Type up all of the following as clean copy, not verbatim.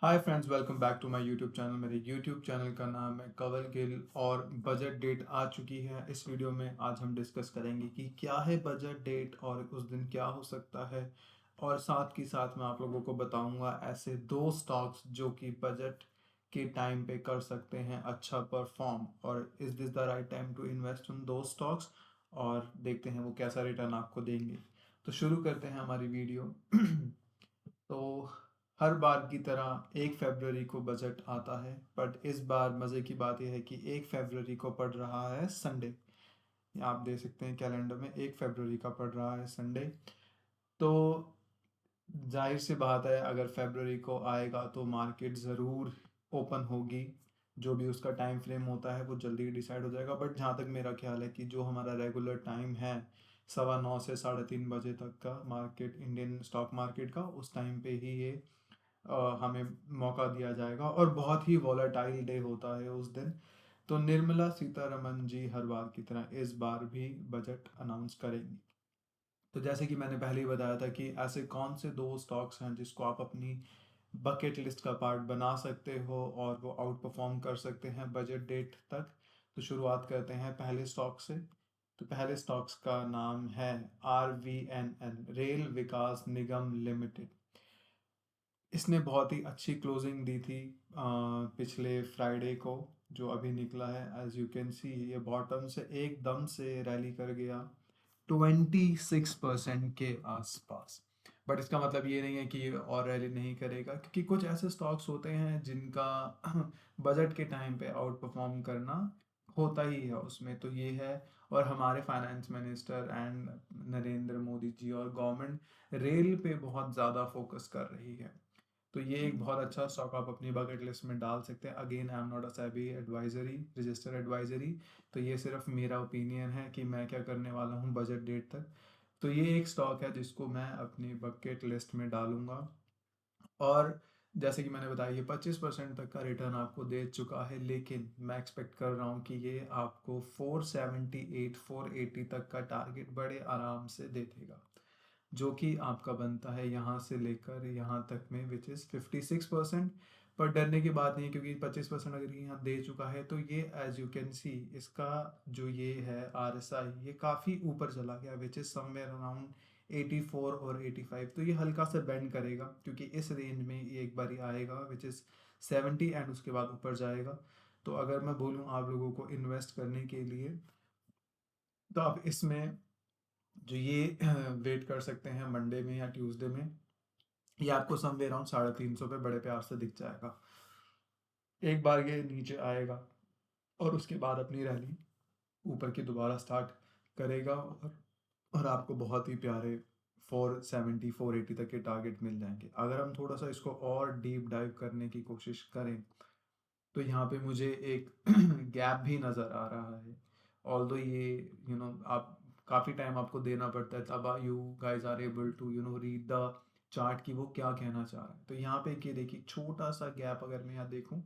Hi friends, welcome back to my YouTube channel. मेरे YouTube channel का नाम है कंवल गिल और बजट डेट आ चुकी है। इस वीडियो में आज हम डिस्कस करेंगे कि क्या है बजट डेट और उस दिन क्या हो सकता है। और साथ ही साथ मैं आप लोगों को बताऊंगा ऐसे दो स्टॉक्स जो कि बजट के टाइम पे कर सकते हैं अच्छा परफॉर्म, और is this the right time to invest in दो स्टॉक्स, और देखते हैं वो कैसा रिटर्न आपको देंगे। तो शुरू करते हैं हमारी वीडियो। तो हर बार की तरह 1 फरवरी को बजट आता है, बट इस बार मज़े की बात यह है कि 1 फरवरी को पड़ रहा है संडे। आप देख सकते हैं कैलेंडर में 1 फरवरी का पड़ रहा है संडे। तो जाहिर सी बात है, अगर फरवरी को आएगा तो मार्केट ज़रूर ओपन होगी। जो भी उसका टाइम फ्रेम होता है वो जल्दी डिसाइड हो जाएगा, बट जहाँ तक मेरा ख्याल है कि जो हमारा रेगुलर टाइम है 9:15 से 3:30 बजे तक का मार्केट, इंडियन स्टॉक मार्केट का, उस टाइम पे ही ये हमें मौका दिया जाएगा। और बहुत ही वॉलेटाइल डे होता है उस दिन। तो निर्मला सीतारमन जी हर बार की तरह इस बार भी बजट अनाउंस करेंगी। तो जैसे कि मैंने पहले ही बताया था कि ऐसे कौन से दो स्टॉक्स हैं जिसको आप अपनी बकेट लिस्ट का पार्ट बना सकते हो और वो आउट परफॉर्म कर सकते हैं बजट डेट तक। तो शुरुआत करते हैं पहले स्टॉक से। तो पहले स्टॉक्स का नाम है RVNL, रेल विकास निगम लिमिटेड। इसने बहुत ही अच्छी क्लोजिंग दी थी पिछले फ्राइडे को, जो अभी निकला है। एज यू कैन सी ये बॉटम से एकदम से रैली कर गया 26% के आसपास। बट इसका मतलब ये नहीं है कि ये और रैली नहीं करेगा, क्योंकि कुछ ऐसे स्टॉक्स होते हैं जिनका बजट के टाइम पे आउट परफॉर्म करना होता ही है उसमें। तो ये है। और हमारे finance minister and Narendra Modi ji और गवर्नमेंट रेल पे बहुत ज़्यादा फोकस कर रही है। तो ये एक बहुत अच्छा स्टॉक आप अपनी बकेट लिस्ट में डाल सकते हैं। Again, I am not a SEBI advisory, register advisory. तो ये सिर्फ मेरा ओपिनियन है कि मैं क्या करने वाला हूँ बजट डेट तक। तो ये एक स्टॉक है जिसको मैं अपनी बकेट लिस्ट में डालूंगा। और जैसे कि मैंने बताया, ये 25% तक का रिटर्न आपको दे चुका है, लेकिन मैं एक्सपेक्ट कर रहा हूँ कि ये आपको 478 480 तक का टारगेट बड़े आराम से दे देगा, जो कि आपका बनता है यहाँ से लेकर यहाँ तक में, विच इज़ 56%। पर डरने की बात नहीं है, क्योंकि 25% अगर ये यहाँ दे चुका है तो ये एज यू कैन सी इसका जो ये है RSI, ये काफ़ी ऊपर चला गया, विच इज़ समवेयर अराउंड 84 और 85। तो ये हल्का सा बेंड करेगा, क्योंकि इस रेंज में ये एक बार ही आएगा विच इज़ 70, एंड उसके बाद ऊपर जाएगा। तो अगर मैं बोलूँ आप लोगों को इन्वेस्ट करने के लिए, तो आप इसमें जो ये वेट कर सकते हैं मंडे में या ट्यूसडे में, ये आपको समवेयर अराउंड 350 पे बड़े प्यार से दिख जाएगा। एक बार ये नीचे आएगा और उसके बाद अपनी रैली ऊपर की दोबारा स्टार्ट करेगा, और आपको बहुत ही प्यारे 470 480 तक के टारगेट मिल जाएंगे। अगर हम थोड़ा सा इसको और डीप डाइव करने की कोशिश करें, तो यहाँ पे मुझे एक गैप भी नज़र आ रहा है। ऑल्दो ये आप काफ़ी टाइम आपको देना पड़ता है, तब you guys are able to read the chart कि वो क्या कहना चाह रहा है। तो यहाँ पे कि देखिए छोटा सा गैप, अगर मैं यहाँ देखूँ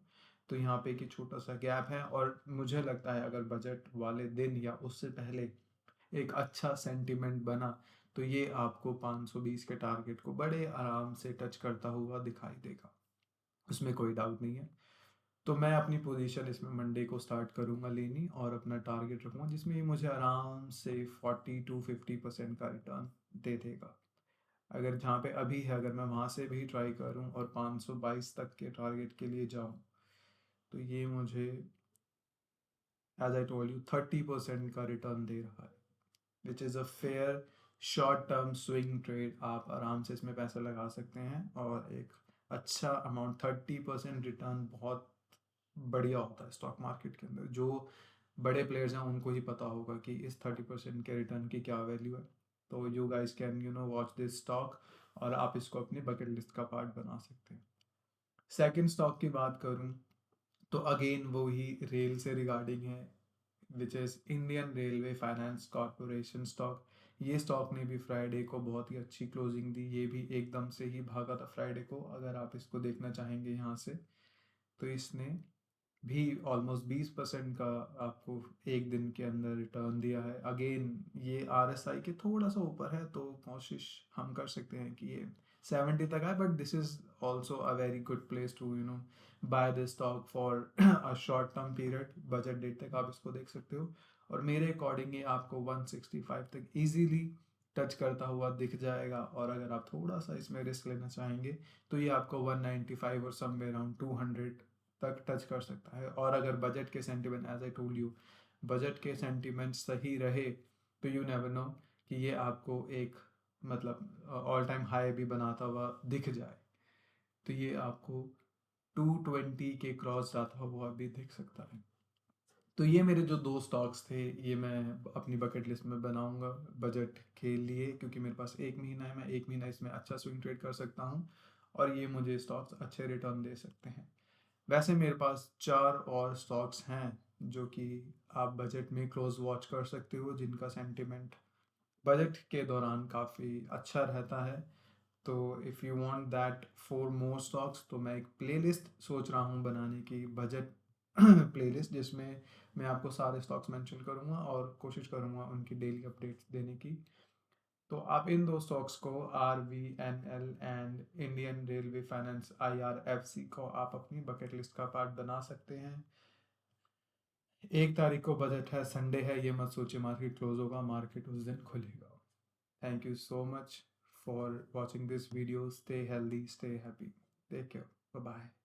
तो यहाँ पे कि छोटा सा गैप है, और मुझे लगता है अगर बजट वाले दिन या उससे पहले एक अच्छा सेंटिमेंट बना, तो ये आपको 520 के टारगेट को बड़े आराम से टच करता हुआ दिखाई देगा। उसमें कोई डाउट नहीं है। तो मैं अपनी पोजीशन इसमें मंडे को स्टार्ट करूंगा लेनी, और अपना टारगेट रखूंगा जिसमें ये मुझे आराम से 40 to 50% का रिटर्न दे देगा। अगर जहाँ पे अभी है, अगर मैं वहाँ से भी ट्राई करूँ और 522 तक के टारगेट के लिए जाऊँ, तो ये मुझे एज आई टोल्ड यू 30% का रिटर्न दे रहा है, which is a fair short term swing trade. आप आराम से इसमें पैसा लगा सकते हैं, और एक अच्छा अमाउंट 30% रिटर्न बहुत बढ़िया होता है स्टॉक मार्केट के अंदर। जो बड़े प्लेयर्स हैं उनको ही पता होगा कि इस 30% के रिटर्न की क्या वैल्यू है। तो you guys can watch this stock, और आप इसको अपनी बकेट लिस्ट का पार्ट बना सकते हैं। सेकंड स्टॉक की बात करूं, तो अगेन वो ही रेल से रिगार्डिंग है, which is Indian railway finance corporation stock. ये स्टॉक ने भी फ्राइडे को बहुत ही अच्छी क्लोजिंग दी। ये भी एकदम से ही भागा था फ्राइडे को। अगर आप इसको देखना चाहेंगे यहाँ से, तो इसने भी ऑलमोस्ट 20% का आपको एक दिन के अंदर रिटर्न दिया है। अगेन ये RSI के थोड़ा सा ऊपर है, तो कोशिश हम कर सकते हैं कि ये 70 तक आए, but this is also a very good place to buy this stock for a short term period. Budget date तक आप इसको देख सकते हो, और मेरे अकॉर्डिंग ये आपको 165 तक इजीली टच करता हुआ दिख जाएगा। और अगर आप थोड़ा सा इसमें रिस्क लेना चाहेंगे तो ये आपको 195 और समवेयर अराउंड 200 तक टच कर सकता है। और अगर बजट के sentiment, as I told you, budget के सेंटिमेंट सही रहे तो यू नेवर नो कि ये आपको एक मतलब ऑल टाइम हाई भी बनाता हुआ दिख जाए, तो ये आपको 220 के क्रॉस जाता हुआ भी दिख सकता है। तो ये मेरे जो दो स्टॉक्स थे, ये मैं अपनी बकेट लिस्ट में बनाऊंगा बजट के लिए, क्योंकि मेरे पास 1 महीना है, मैं 1 महीना इसमें अच्छा स्विंग ट्रेड कर सकता हूँ और ये मुझे स्टॉक्स अच्छे रिटर्न दे सकते हैं। वैसे मेरे पास 4 और स्टॉक्स हैं जो कि आप बजट में क्लोज वॉच कर सकते हो, जिनका सेंटिमेंट बजट के दौरान काफ़ी अच्छा रहता है। तो if you want that 4 more stocks, तो मैं एक प्लेलिस्ट सोच रहा हूँ बनाने की, बजट प्लेलिस्ट, जिसमें मैं आपको सारे स्टॉक्स मेंशन करूँगा और कोशिश करूँगा उनकी डेली अपडेट्स देने की। तो आप इन दो स्टॉक्स को, RVNL and Indian railway finance IRFC को, आप अपनी बकेट लिस्ट का पार्ट बना सकते हैं। 1 तारीख को बजट है, संडे है, ये मत सोचिए मार्केट क्लोज होगा, मार्केट उस दिन खुलेगा। Thank you so much for watching this video. Stay healthy, stay happy. Take care. Bye bye.